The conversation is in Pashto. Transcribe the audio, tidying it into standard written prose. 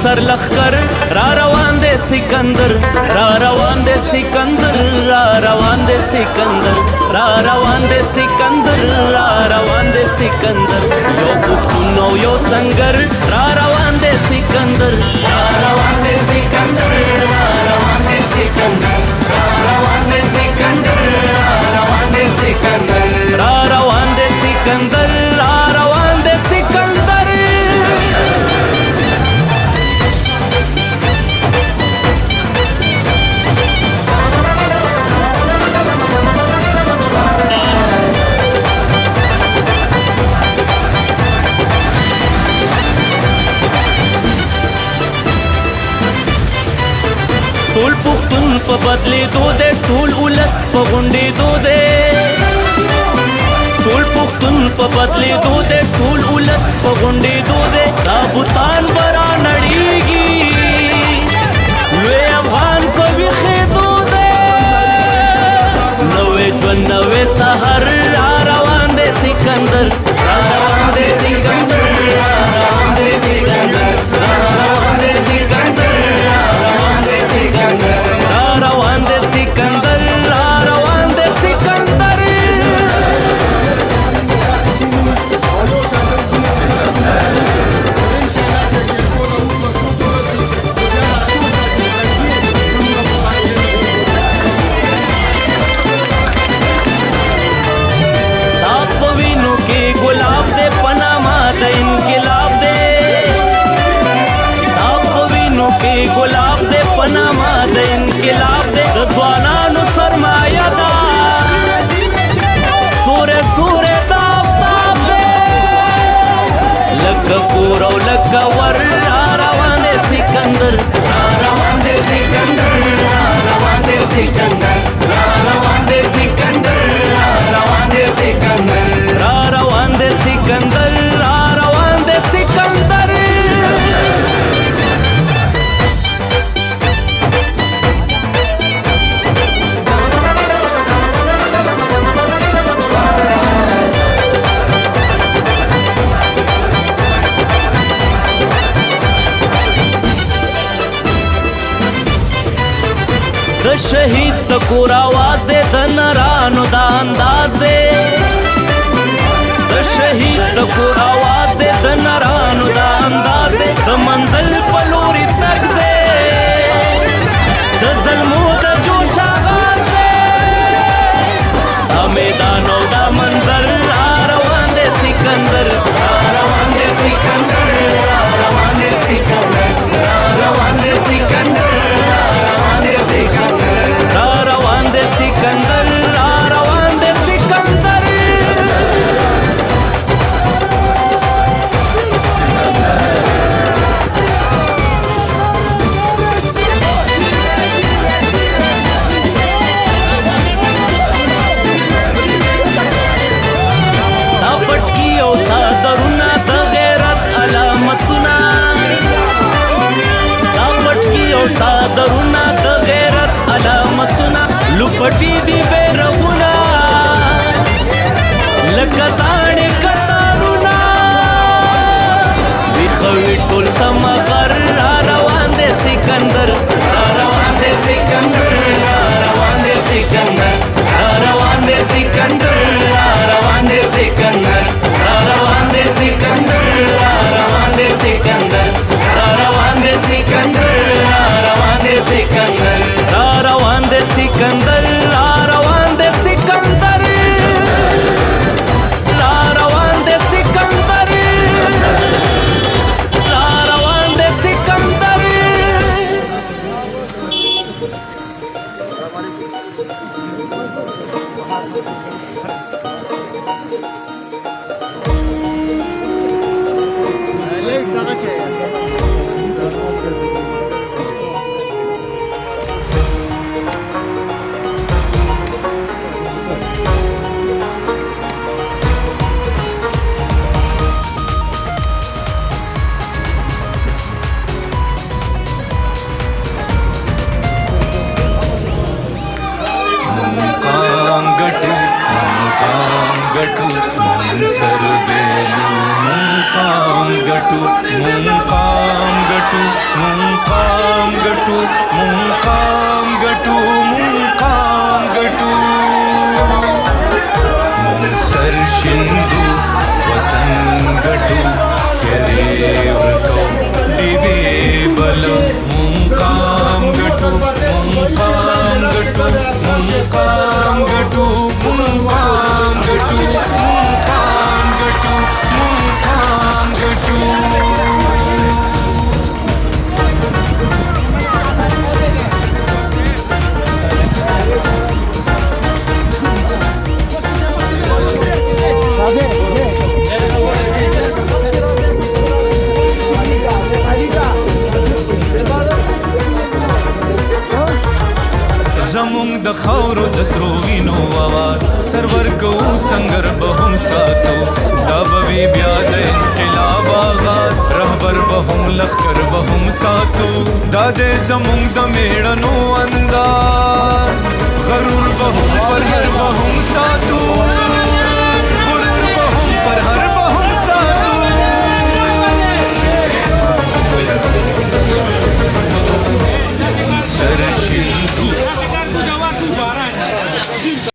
سر لخکر را روان دے سکندر را روان دے سکندر را روان دے سکندر را روان دے سکندر را روان دے سکندر یو پختون او یو سنگر را روان دے سکندر را روان دے سکندر را روان دے سکندر را روان دے سکندر را روان دے سکندر را روان دے سکندر را روان دے سکندر ټول پختون په بدلې دو دے ټول ولس په غونډې دو دے ټول پختون په بدلې دو دے ټول ولس په غونډې دو دے تابوتان برا نړیږي لوی افغان په ویښې دو دے نوې ژوند نوې سهار را روان دے سکندر را روان دے سکندر را روان دے سکندر را روان دے سکندر را روان دے سکندر را روان دے سکندر را روان دے سکندر آپ وینو کے گلاب دے پناما دے انقلاب دے آپ وینو کے گلاب دے پناما دے انقلاب دے ځوانانو سرمایه دا سورې سورې دا آفتاب دے لکه کور او لکه ور را روان دے سکندر را روان دے سکندر را روان دے سکندر را روان دے سکندر را روان دے سکندر را روان دے سکندر را روان دے سکندر د شهید د کور آواز دے د نرانو دا انداز دے د شهید د کور آواز دے د نرانو دا انداز دے د منزل په لوري تګ دے د ظلمو د جوش آغاز دے دا میدان او دا منظر را روان دے سکندر را روان دے سکندر را روان دے سکندر را روان دے سکندر را روان دے سکندر را روان دے سکندر را روان دے سکندر دا پټکی او صادرونه د غیرت علامتونه دا پټکی او صادرونه د غیرت علامتونه لوپټي دي بیرغونه لکه زاڼې کتارونه ویښوي ټول سمغر را روان دے سکندر را روان دے سکندر را روان دے سکندر را روان دے سکندر را روان دے سکندر را روان دے سکندر را روان دے سکندر را روان دے سکندر را روان دے سکندر را روان دے سکندر را روان دے سکندر را روان دے سکندر را روان دے سکندر मुकाम गटु गटू मुंकाम गटू मुंकाम गटू मुंकाम गटू मुंसर शिंदू वतन गटू तेरे व्रतो दिवे बल मुंकाम गटू मुंकाम गटू मुंकाम गटू मुंकाम गटू मुंकाम गटू मुंकाम गटू زمونږ د خاورو د سرو وینو आवाज سرور کو سنگر بهم ساتو دا به بیا د انقلاب آغاز رهبر بهم لخر بهم ساتو دا د زمونږ د میړنو انداز غرور بهم پر هر بهم ساتو